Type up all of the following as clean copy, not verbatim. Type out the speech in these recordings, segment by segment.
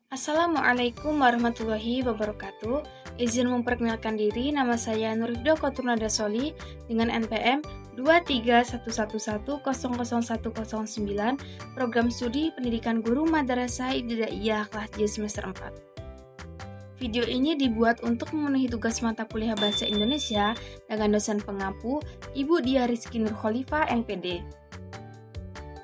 Assalamualaikum warahmatullahi wabarakatuh. Izin memperkenalkan diri, nama saya Nurifda Qoturnada Soli dengan NPM 23111001009, Program Studi Pendidikan Guru Madrasah Ibtidaiyah kelas J semester 4. Video ini dibuat untuk memenuhi tugas mata kuliah Bahasa Indonesia dengan dosen pengampu Ibu Dia Rizky Nur Khalifah, MPD.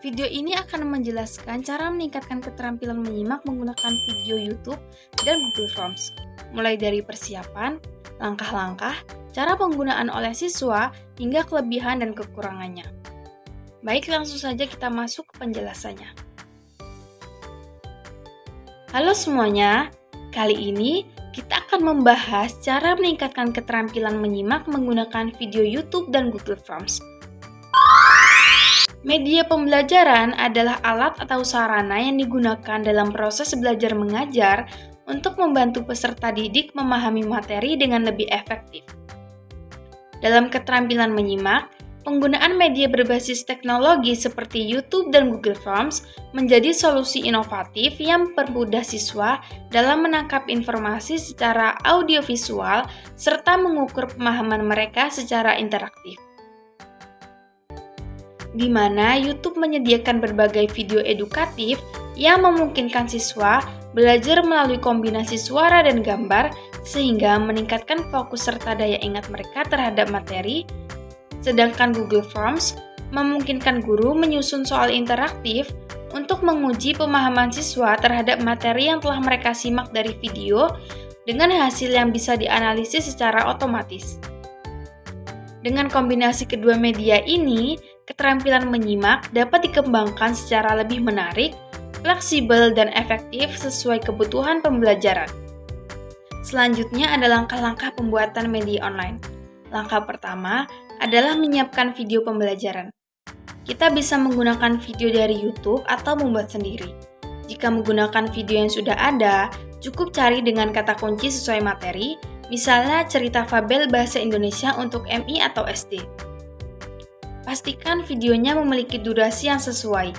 Video ini akan menjelaskan cara meningkatkan keterampilan menyimak menggunakan video YouTube dan Google Forms, mulai dari persiapan, langkah-langkah, cara penggunaan oleh siswa, hingga kelebihan dan kekurangannya. Baik, langsung saja kita masuk ke penjelasannya. Halo semuanya, kali ini kita akan membahas cara meningkatkan keterampilan menyimak menggunakan video YouTube dan Google Forms. Media pembelajaran adalah alat atau sarana yang digunakan dalam proses belajar mengajar untuk membantu peserta didik memahami materi dengan lebih efektif. Dalam keterampilan menyimak, penggunaan media berbasis teknologi seperti YouTube dan Google Forms menjadi solusi inovatif yang mempermudah siswa dalam menangkap informasi secara audiovisual serta mengukur pemahaman mereka secara interaktif. Di mana YouTube menyediakan berbagai video edukatif yang memungkinkan siswa belajar melalui kombinasi suara dan gambar sehingga meningkatkan fokus serta daya ingat mereka terhadap materi, sedangkan Google Forms memungkinkan guru menyusun soal interaktif untuk menguji pemahaman siswa terhadap materi yang telah mereka simak dari video dengan hasil yang bisa dianalisis secara otomatis. Dengan kombinasi kedua media ini, keterampilan menyimak dapat dikembangkan secara lebih menarik, fleksibel, dan efektif sesuai kebutuhan pembelajaran. Selanjutnya ada langkah-langkah pembuatan media online. Langkah pertama adalah menyiapkan video pembelajaran. Kita bisa menggunakan video dari YouTube atau membuat sendiri. Jika menggunakan video yang sudah ada, cukup cari dengan kata kunci sesuai materi, misalnya cerita fabel bahasa Indonesia untuk MI atau SD. Pastikan videonya memiliki durasi yang sesuai.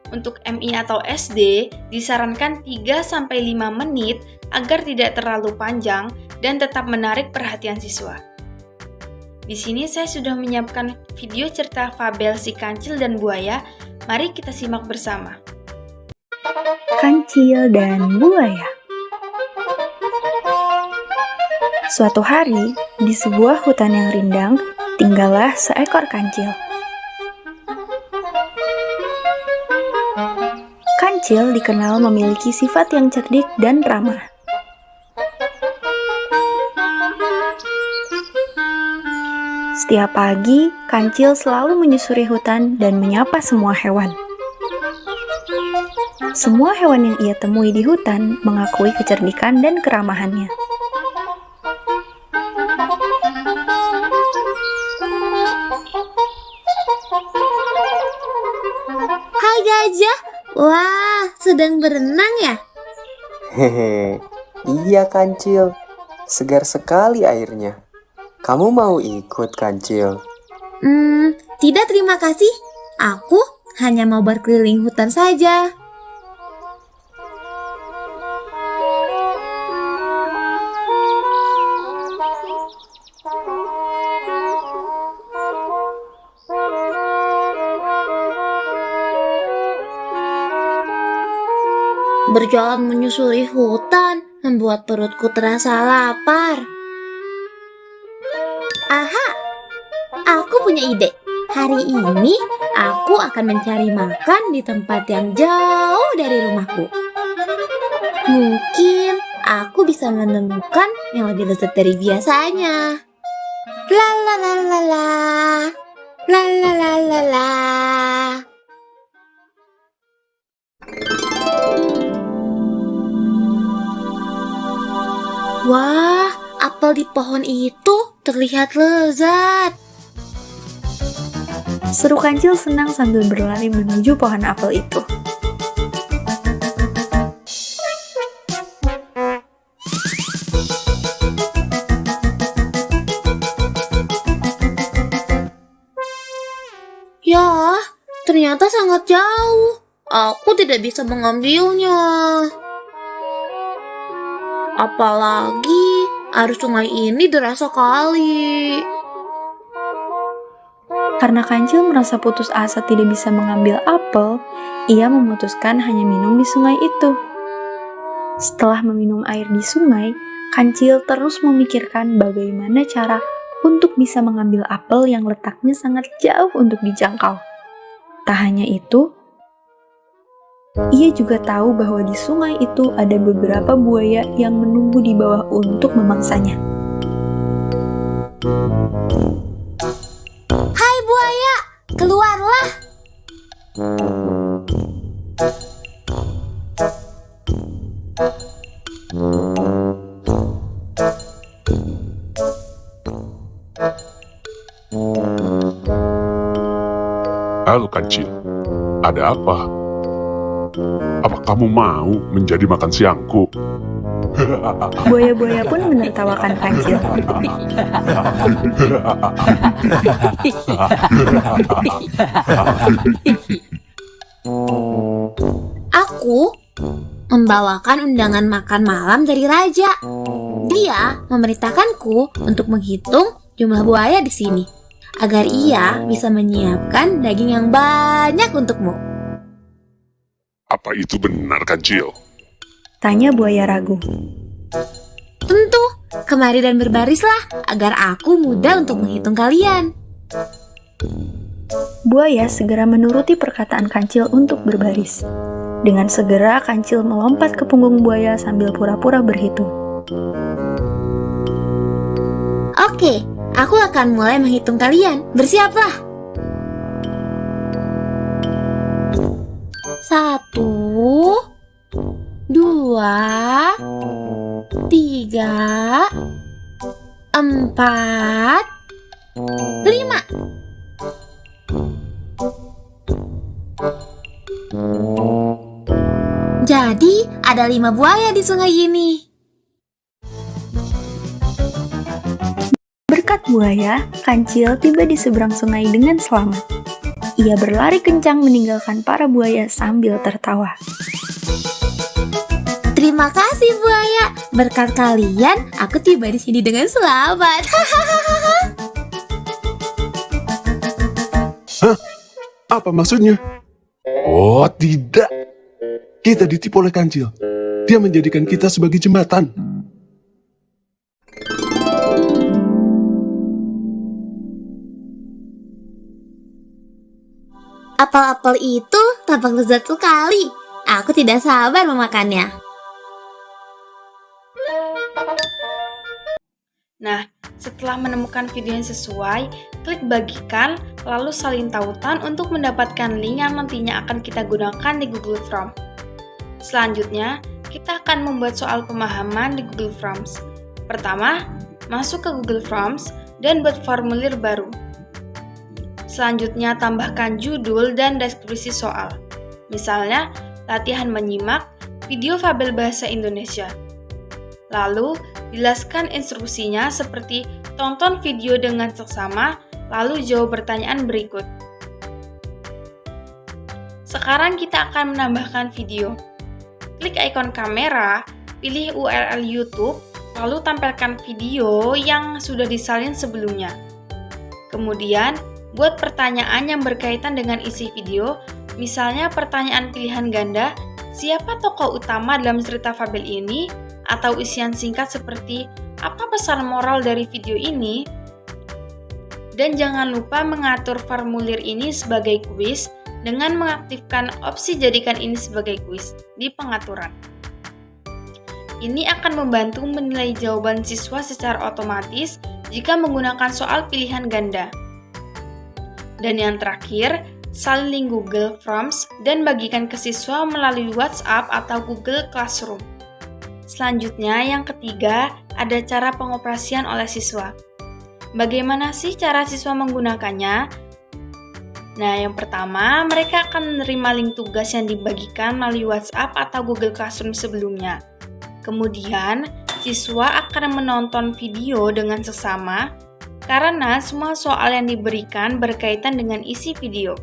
Untuk MI atau SD, disarankan 3-5 menit agar tidak terlalu panjang dan tetap menarik perhatian siswa. Di sini saya sudah menyiapkan video cerita fabel si kancil dan buaya. Mari kita simak bersama. Kancil dan buaya. Suatu hari, di sebuah hutan yang rindang, tinggallah seekor kancil. Kancil dikenal memiliki sifat yang cerdik dan ramah. Setiap pagi, kancil selalu menyusuri hutan dan menyapa semua hewan. Semua hewan yang ia temui di hutan mengakui kecerdikan dan keramahannya. Hai gajah, wah sedang berenang ya? Hehe, iya Kancil, segar sekali airnya. Kamu mau ikut Kancil? Tidak terima kasih. Aku hanya mau berkeliling hutan saja. Berjalan menyusuri hutan membuat perutku terasa lapar. Aha, aku punya ide. Hari ini aku akan mencari makan di tempat yang jauh dari rumahku. Mungkin aku bisa menemukan yang lebih lezat dari biasanya. La la la la la. La la la la la. Wah, apel di pohon itu terlihat lezat. Seru kancil senang sambil berlari menuju pohon apel itu. ternyata sangat jauh. Aku tidak bisa mengambilnya. Apalagi air sungai ini deras sekali. Karena Kancil merasa putus asa tidak bisa mengambil apel, ia memutuskan hanya minum di sungai itu. Setelah meminum air di sungai, Kancil terus memikirkan bagaimana cara untuk bisa mengambil apel yang letaknya sangat jauh untuk dijangkau. Tak hanya itu, ia juga tahu bahwa di sungai itu ada beberapa buaya yang menunggu di bawah untuk memangsanya. Hai buaya, keluarlah. Halo Kancil, ada apa? Apa kamu mau menjadi makan siangku? Buaya-buaya pun menertawakan Kancil. Aku membawakan undangan makan malam dari raja. Dia memerintahkanku untuk menghitung jumlah buaya di sini, agar ia bisa menyiapkan daging yang banyak untukmu. Apa itu benar Kancil? Tanya buaya ragu. Tentu, kemari dan berbarislah agar aku mudah untuk menghitung kalian. Buaya segera menuruti perkataan Kancil untuk berbaris. Dengan segera Kancil melompat ke punggung buaya sambil pura-pura berhitung. Oke, aku akan mulai menghitung kalian. Bersiaplah. 1, 2, 3, 4, 5. Jadi, ada 5 buaya di sungai ini. Berkat buaya, Kancil tiba di seberang sungai dengan selamat. Ia berlari kencang meninggalkan para buaya sambil tertawa. Terima kasih buaya. Berkat kalian, aku tiba di sini dengan selamat. Hah? Apa maksudnya? Oh tidak, kita ditipu oleh Kancil. Dia menjadikan kita sebagai jembatan. Apel-apel itu tampak lezat sekali. Aku tidak sabar memakannya. Nah, setelah menemukan video yang sesuai, klik bagikan, lalu salin tautan untuk mendapatkan link yang nantinya akan kita gunakan di Google Form. Selanjutnya, kita akan membuat soal pemahaman di Google Forms. Pertama, masuk ke Google Forms dan buat formulir baru. Selanjutnya, tambahkan judul dan deskripsi soal. Misalnya, latihan menyimak video fabel bahasa Indonesia. Lalu, jelaskan instruksinya seperti tonton video dengan seksama, lalu jawab pertanyaan berikut. Sekarang kita akan menambahkan video. Klik ikon kamera, pilih URL YouTube, lalu tampilkan video yang sudah disalin sebelumnya. Kemudian, buat pertanyaan yang berkaitan dengan isi video, misalnya pertanyaan pilihan ganda, siapa tokoh utama dalam cerita fabel ini? Atau isian singkat seperti apa pesan moral dari video ini? Dan jangan lupa mengatur formulir ini sebagai kuis dengan mengaktifkan opsi jadikan ini sebagai kuis di pengaturan. Ini akan membantu menilai jawaban siswa secara otomatis jika menggunakan soal pilihan ganda. Dan yang terakhir, salin link Google Forms dan bagikan ke siswa melalui WhatsApp atau Google Classroom. Selanjutnya, yang ketiga, ada cara pengoperasian oleh siswa. Bagaimana sih cara siswa menggunakannya? Nah, yang pertama, mereka akan menerima link tugas yang dibagikan melalui WhatsApp atau Google Classroom sebelumnya. Kemudian, siswa akan menonton video dengan seksama karena semua soal yang diberikan berkaitan dengan isi video.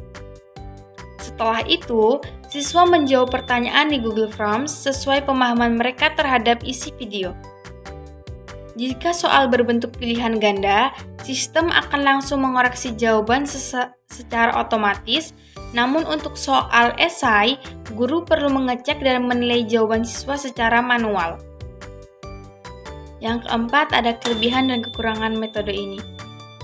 Setelah itu, siswa menjawab pertanyaan di Google Forms sesuai pemahaman mereka terhadap isi video. Jika soal berbentuk pilihan ganda, sistem akan langsung mengoreksi jawaban secara otomatis. Namun untuk soal esai, guru perlu mengecek dan menilai jawaban siswa secara manual. Yang keempat, ada kelebihan dan kekurangan metode ini.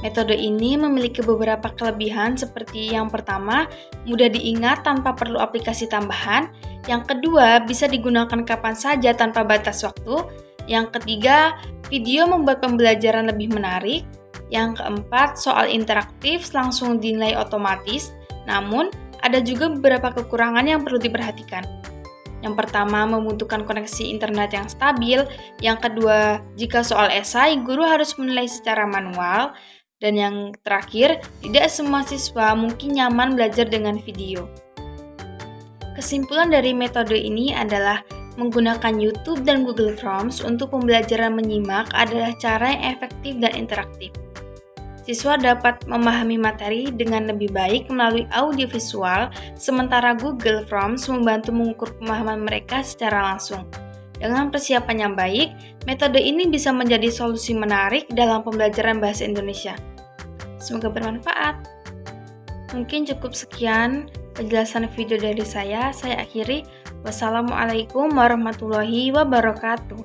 Metode ini memiliki beberapa kelebihan seperti yang pertama, mudah diingat tanpa perlu aplikasi tambahan. Yang kedua, bisa digunakan kapan saja tanpa batas waktu. Yang ketiga, video membuat pembelajaran lebih menarik. Yang keempat, soal interaktif langsung dinilai otomatis. Namun, ada juga beberapa kekurangan yang perlu diperhatikan. Yang pertama, membutuhkan koneksi internet yang stabil. Yang kedua, jika soal esai, guru harus menilai secara manual. Dan yang terakhir, tidak semua siswa mungkin nyaman belajar dengan video. Kesimpulan dari metode ini adalah menggunakan YouTube dan Google Forms untuk pembelajaran menyimak adalah cara yang efektif dan interaktif. Siswa dapat memahami materi dengan lebih baik melalui audiovisual, sementara Google Forms membantu mengukur pemahaman mereka secara langsung. Dengan persiapan yang baik, metode ini bisa menjadi solusi menarik dalam pembelajaran bahasa Indonesia. Semoga bermanfaat. Mungkin cukup sekian penjelasan video dari saya akhiri. Wassalamualaikum warahmatullahi wabarakatuh.